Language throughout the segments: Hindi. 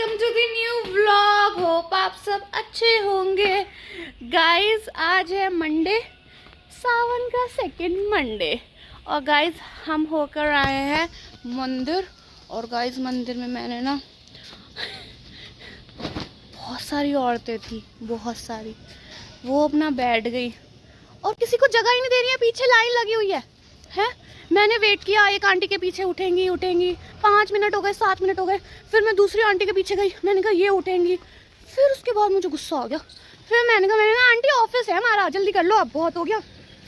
Welcome to the new vlog. Hope आप सब अच्छे होंगे। गाइस आज है मंडे, सावन का सेकंड मंडे। और गाइस हम होकर आए हैं मंदिर। और गाइस मंदिर में मैंने ना बहुत सारी औरतें थी, बहुत सारी। वो अपना बैठ गई और किसी को जगह ही नहीं दे रही है। पीछे लाइन लगी हुई है। मैंने वेट किया, एक आंटी के पीछे उठेंगी 5 मिनट हो गए, 7 मिनट हो गए। फिर मैं दूसरी आंटी के पीछे गई, मैंने कहा ये उठेंगी। फिर उसके बाद मुझे गुस्सा आ गया। फिर मैंने कहा आंटी ऑफिस है हमारा, जल्दी कर लो, अब बहुत हो गया।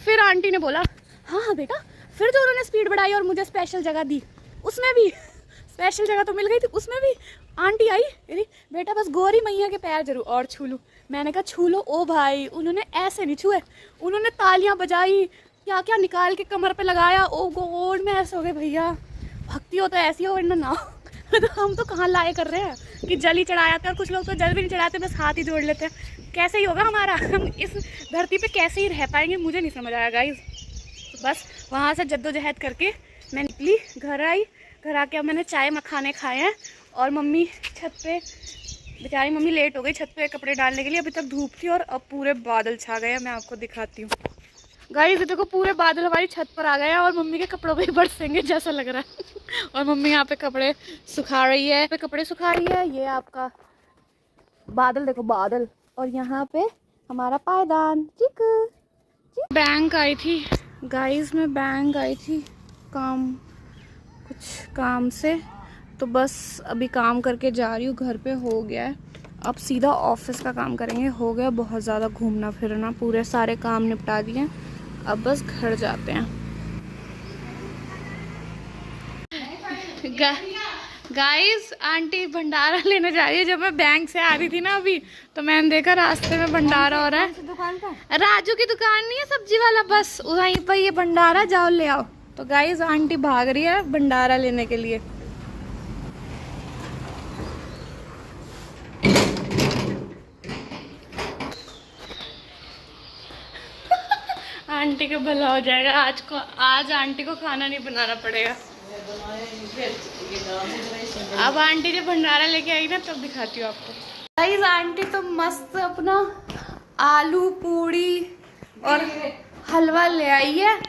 फिर आंटी ने बोला हाँ हाँ बेटा। फिर जो उन्होंने स्पीड बढ़ाई और मुझे स्पेशल जगह दी, उसमें भी स्पेशल जगह तो मिल गई थी। उसमें भी आंटी आई, अरे बेटा बस गौरी मैया के पैर जरूर और छू लूँ। मैंने कहा छू लो। ओ भाई उन्होंने ऐसे नहीं छुए, उन्होंने तालियां बजाई, क्या क्या निकाल के कमर पे लगाया। ओ गॉड मैं ऐसे हो गए, भैया भक्ति हो तो ऐसी हो वरना ना हो। तो हम तो कहाँ लाए कर रहे हैं कि जल ही चढ़ाया था, और कुछ लोग तो जल भी नहीं चढ़ाते, बस हाथ ही जोड़ लेते हैं। कैसे ही होगा हमारा, हम इस धरती पे कैसे ही रह पाएंगे, मुझे नहीं समझ आया गाइस। तो बस वहाँ से जद्दोजहद करके मैं निकली, घर आई। घर आके अब मैंने चाय मखाने खाए हैं। और मम्मी छत पे, बेचारी मम्मी लेट हो गई छत पे कपड़े डालने के लिए। अभी तक धूप थी और अब पूरे बादल छा गए हैं। मैं आपको दिखाती हूँ गाइस, देखो पूरे बादल हमारी छत पर आ गए हैं और मम्मी के कपड़ों पे बरसेंगे जैसा लग रहा है। और मम्मी यहाँ पे कपड़े सुखा रही है, कपड़े सुखा रही है। ये आपका बादल देखो, बादल। और यहाँ पे हमारा पायदान। चिक बैंक आई थी गाइस, मैं बैंक आई थी कुछ काम से। तो बस अभी काम करके जा रही हूँ, घर पे हो गया है। अब सीधा ऑफिस का काम करेंगे। हो गया बहुत ज़्यादा घूमना फिरना, पूरे सारे काम निपटा दिए। अब बस घर जाते हैं। गाइस आंटी भंडारा लेने जा रही है। जब मैं बैंक से आ रही थी ना अभी, तो मैंने देखा रास्ते में भंडारा हो रहा है। दुकान का राजू की दुकान नहीं है, सब्जी वाला, बस वहीं पर ये भंडारा, जाओ ले आओ। तो गाइस आंटी भाग रही है भंडारा लेने के लिए। आंटी का भला हो जाएगा। आज आंटी को खाना नहीं बनाना पड़ेगा। अब आंटी जब भंडारा लेके आई ना तब दिखाती हूँ आपको। गाइस आंटी तो मस्त अपना आलू पूड़ी और हलवा ले आई है।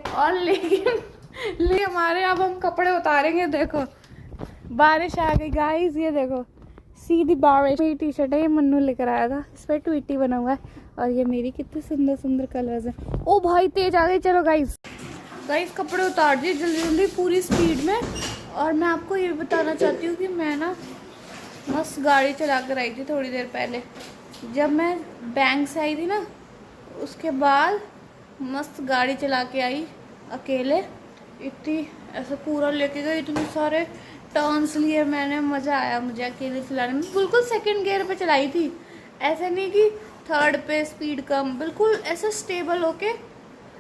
और लेकिन हमारे अब हम कपड़े उतारेंगे। देखो बारिश आ गई गाइस, ये देखो सीधी बारिश। मेरी टी शर्ट है, ये मन्नू लेकर आया था, इस पर ट्वीटी बना हुआ है। और ये मेरी कितने सुंदर सुंदर कलर्स हैं। ओ भाई तेज आ गई। चलो गाइस कपड़े उतार दिए जल्दी जल्दी पूरी स्पीड में। और मैं आपको ये बताना चाहती हूँ कि मैं ना मस्त गाड़ी चला कर आई थी थोड़ी देर पहले। जब मैं बैंक से आई थी ना, उसके बाद मस्त गाड़ी चला के आई अकेले। इतनी ऐसा पूरा लेके गई, इतने सारे टर्न्स लिए मैंने, मज़ा आया मुझे अकेले चलाने में। बिल्कुल सेकंड गियर पे चलाई थी, ऐसे नहीं कि थर्ड पे स्पीड कम, बिल्कुल ऐसे स्टेबल होके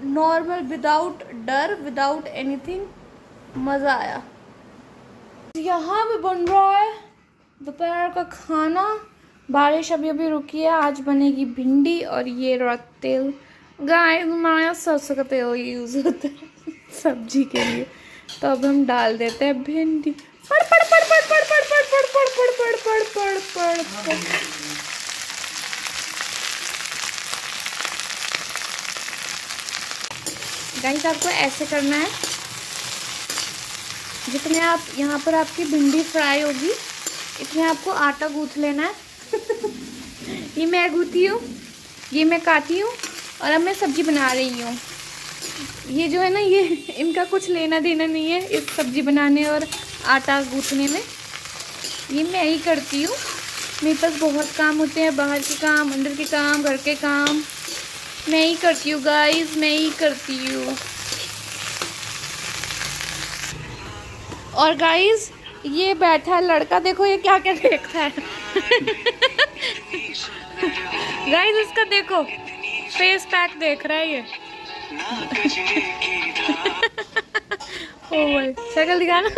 नॉर्मल, विदाउट डर, विदाउट एनीथिंग। मज़ा आया। यहाँ भी बन रहा है दोपहर का खाना। बारिश अभी अभी रुकी है। आज बनेगी भिंडी और ये रहा तेल। गाय हमारे सरसों का तेल यूज़ होता है सब्जी के लिए। तो अब हम डाल देते हैं भिंडी। पड़ पड़ पड़ पड़ पड़ पड़ पड़ पड़ पड़ पड़ पड़ पड़ पड़ पड़। गाइस आपको ऐसे करना है, जितने आप यहाँ पर आपकी भिंडी फ्राई होगी इतने आपको आटा गूँथ लेना है। ये मैं गूँथी हूँ, ये मैं काटी हूँ और अब मैं सब्जी बना रही हूँ। ये जो है ना, ये इनका कुछ लेना देना नहीं है इस सब्जी बनाने और आटा गूँथने में। ये मैं ही करती हूँ। मेरे पास बहुत काम होते हैं, बाहर के काम, अंदर के काम, घर के काम, मैं ही करती हूँ गाइस, मैं ही करती हूँ। और गाइस ये बैठा लड़का, देखो ये क्या क्या देख रहा है। गाइस इसका देखो फेस पैक देख रहा है ये। ओह शक्ल दिखाना।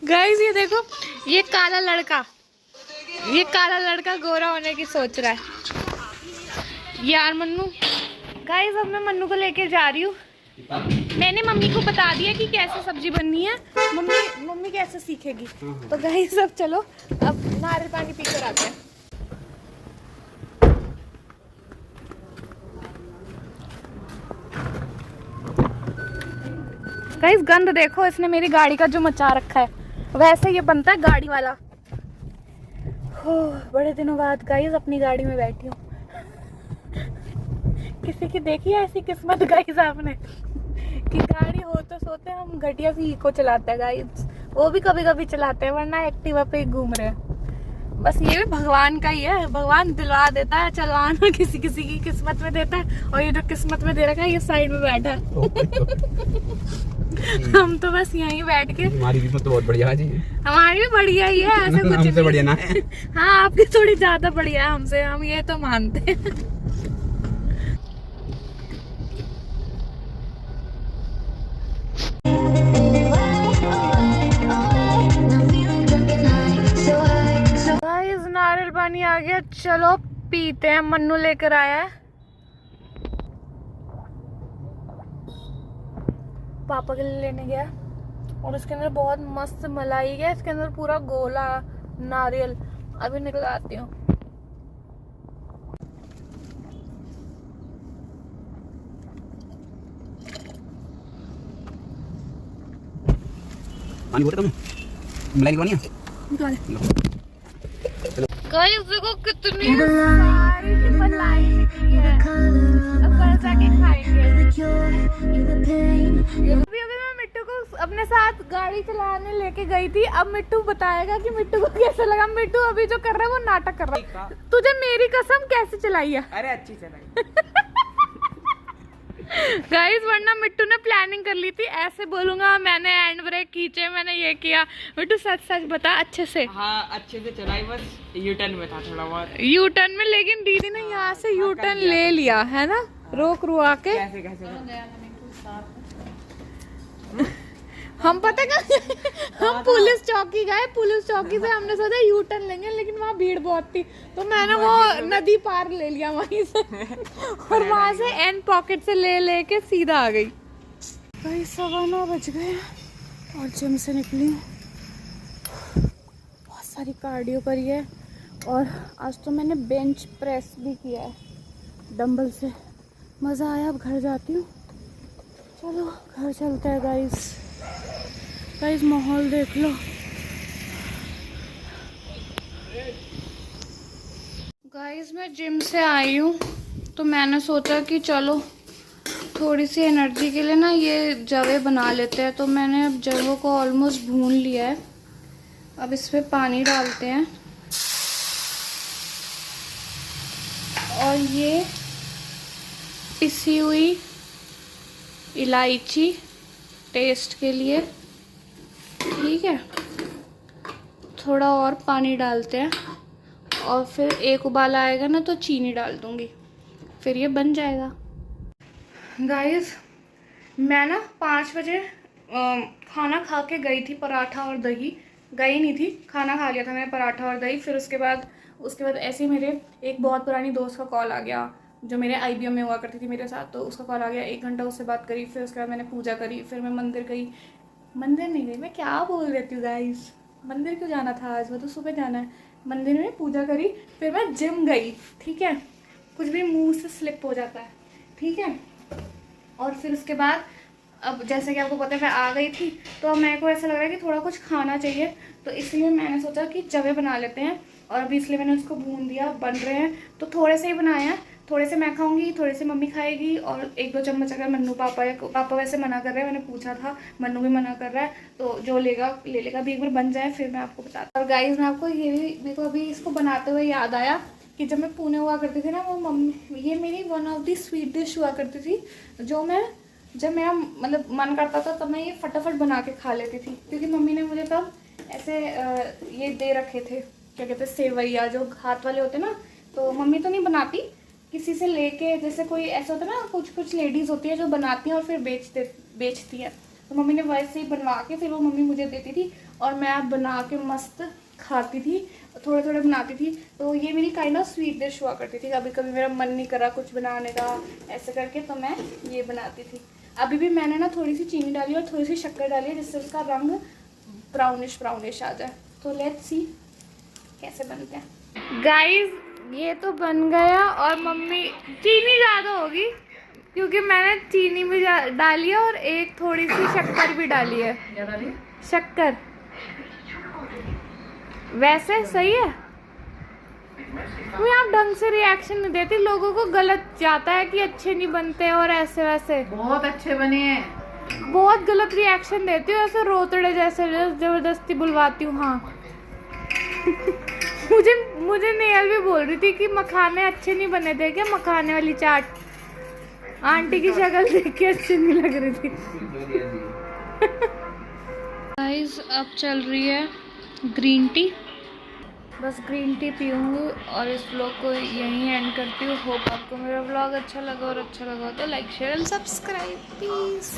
गाइस ये देखो, ये काला लड़का गोरा होने की सोच रहा है यार मन्नू। गाइस अब मैं मन्नू को लेके जा रही हूँ मैंने मम्मी को बता दिया कि कैसे सब्जी बननी है। मम्मी कैसे सीखेगी। तो गाइस अब चलो अब नारियल पानी पी कर आते हैं। गाइस गंद देखो, इसने मेरी गाड़ी का जो मचा रखा है, वैसे ये बनता है गाड़ी वाला। हो बड़े दिनों बाद गाइस अपनी गाड़ी में बैठी हूँ। किसी की देखी है ऐसी किस्मत गाइस आपने कि गाड़ी हो तो सोते हम घटिया सी इको चलाते हैं गाइस, वो भी कभी कभी चलाते हैं, वरना एक्टिवा पे ही घूम रहे हैं। बस ये भी भगवान का ही है, भगवान दिलवा देता है चलवाना, किसी किसी की किस्मत में देता है। और ये जो किस्मत में दे रखा है ये साइड में बैठा है। हम तो बस यहीं बैठ के, हमारी किस्मत तो बहुत बढ़िया है जी। हमारी भी बढ़िया ही है, ऐसा कुछ हमसे बढ़िया ना है। हाँ आपकी थोड़ी ज्यादा बढ़िया है हमसे, हम ये तो मानते हैं। गाइस नारियल पानी आ गया, चलो पीते हैं। मन्नू लेकर आया है, पापा के लिए लेने गया, और इसके अंदर बहुत मस्त मलाई है, इसके अंदर पूरा गोला नारियल। अभी निकलाती हूँ। पानी बोतल में मलाई पानी है। गाइस देखो कितनी सारी मलाई निकली है, अब घर जाके खाएंगे। अभी मैं मिट्टू को अपने साथ गाड़ी चलाने लेके गई थी, अब मिट्टू बताएगा कि मिट्टू को कैसे लगा। मिट्टू अभी जो कर रहा है वो नाटक कर रहा है। तुझे मेरी कसम कैसे चलाई है? अरे अच्छी चलाई। गाइस वरना मिट्टू ने प्लानिंग कर ली थी, ऐसे बोलूंगा मैंने हैंड ब्रेक खींचे, मैंने ये किया। मिट्टू सच सच बता अच्छे से। हाँ अच्छे से चलाई, बस यू टर्न में था थोड़ा बहुत। यू टर्न में, लेकिन दीदी ने यहाँ से यू टर्न ले लिया है ना, रोक रुआ के। कैसे कैसे हम पता हम पुलिस चौकी गए, पुलिस चौकी से हमने सोचा यू टर्न लेंगे, लेकिन वहाँ भीड़ बहुत थी तो मैंने वो नदी पार ले लिया वहीं से। और वहाँ से एंड पॉकेट से ले के सीधा आ गई। भाई 9:15 बज गए और जिम से निकली हूँ, बहुत सारी कार्डियो करी है, और आज तो मैंने बेंच प्रेस भी किया है डंबल से। मज़ा आया, अब घर जाती हूँ। चलो घर चलते हैं गाइस। गाइस माहौल देख लो। गाइस मैं जिम से आई हूँ तो मैंने सोचा कि चलो थोड़ी सी एनर्जी के लिए ना ये जवे बना लेते हैं। तो मैंने अब जवों को ऑलमोस्ट भून लिया है, अब इस पे पानी डालते हैं। और ये पिसी हुई इलायची टेस्ट के लिए, ठीक है। थोड़ा और पानी डालते हैं और फिर एक उबाल आएगा ना तो चीनी डाल दूंगी, फिर ये बन जाएगा। गाइस मैं ना 5 बजे खाना खा के गई थी, पराठा और दही। गई नहीं थी, खाना खा लिया था मैंने, पराठा और दही। फिर उसके बाद ऐसे ही मेरे एक बहुत पुरानी दोस्त का कॉल आ गया जो मेरे IBM में हुआ करती थी मेरे साथ, तो उसका कॉल आ गया। 1 घंटा उससे बात करी, फिर उसके बाद मैंने पूजा करी, फिर मैं मंदिर गई। मंदिर नहीं गई, मैं क्या बोल देती हूँ गाइस, मंदिर क्यों जाना था आज, वो तो सुबह जाना है। मंदिर में पूजा करी, फिर मैं जिम गई, ठीक है। कुछ भी मुंह से स्लिप हो जाता है, ठीक है। और फिर उसके बाद अब जैसे कि आपको पता है मैं आ गई थी, तो अब मेरे को ऐसा लग रहा है कि थोड़ा कुछ खाना चाहिए, तो इसलिए मैंने सोचा कि जवे बना लेते हैं। और अभी इसलिए मैंने उसको भून दिया, बन रहे हैं। तो थोड़े से ही बनाए हैं, थोड़े से मैं खाऊंगी, थोड़े से मम्मी खाएगी, और 1-2 चम्मच अगर मन्नू पापा वैसे मना कर रहे हैं, मैंने पूछा था, मन्नू भी मना कर रहा है, तो जो लेगा ले लेगा। अभी एक बार बन जाए फिर मैं आपको बताता हूँ। और गाइस मैं आपको ये भी, मेरे को अभी इसको बनाते हुए याद आया कि जब मैं पुणे हुआ करती थी ना, वो मम्मी, ये मेरी one of the sweet dish हुआ करती थी, जो मैं जब मेरा मतलब मन करता था तब मैं ये फटाफट बना के खा लेती थी, क्योंकि मम्मी ने मुझे तब ऐसे ये दे रखे थे, क्या कहते हैं, सेवैया जो हाथ वाले होते ना। तो मम्मी तो नहीं बनाती, किसी से लेके, जैसे कोई ऐसा होता है ना, कुछ लेडीज़ होती है जो बनाती हैं और फिर बेचती है। तो मम्मी ने वैसे ही बनवा के फिर वो मम्मी मुझे देती थी, और मैं बना के मस्त खाती थी, थोड़े थोड़े बनाती थी। तो ये मेरी काइंड ऑफ स्वीट डिश हुआ करती थी। कभी कभी मेरा मन नहीं करा कुछ बनाने का ऐसे करके, तो मैं ये बनाती थी। अभी भी मैंने ना थोड़ी सी चीनी डाली और थोड़ी सी शक्कर डाली है जिससे उसका रंग ब्राउनिश ब्राउनिश आ जाए। तो लेट्स सी कैसे बनते हैं। गाइस ये तो बन गया और मम्मी चीनी ज़्यादा होगी क्योंकि मैंने चीनी भी डाली है और एक थोड़ी सी शक्कर भी डाली है। शक्कर वैसे सही है। वो आप ढंग से रिएक्शन नहीं देती, लोगों को गलत जाता है कि अच्छे नहीं बनते और ऐसे वैसे। बहुत अच्छे बने हैं। बहुत गलत रिएक्शन देती हूँ, ऐसे रोतड़े जैसे जबरदस्ती बुलवाती हूँ। हाँ मुझे नेयल भी बोल रही थी कि मखाने अच्छे नहीं बने थे क्या, मखाने वाली चाट। आंटी की शक्ल देख के अच्छी नहीं लग रही थी। गाइस अब चल रही है ग्रीन टी, बस ग्रीन टी पीऊँगी और इस व्लॉग को यहीं एंड करती हूँ। होप आपको मेरा व्लॉग अच्छा लगा, और अच्छा लगा तो like share and subscribe please.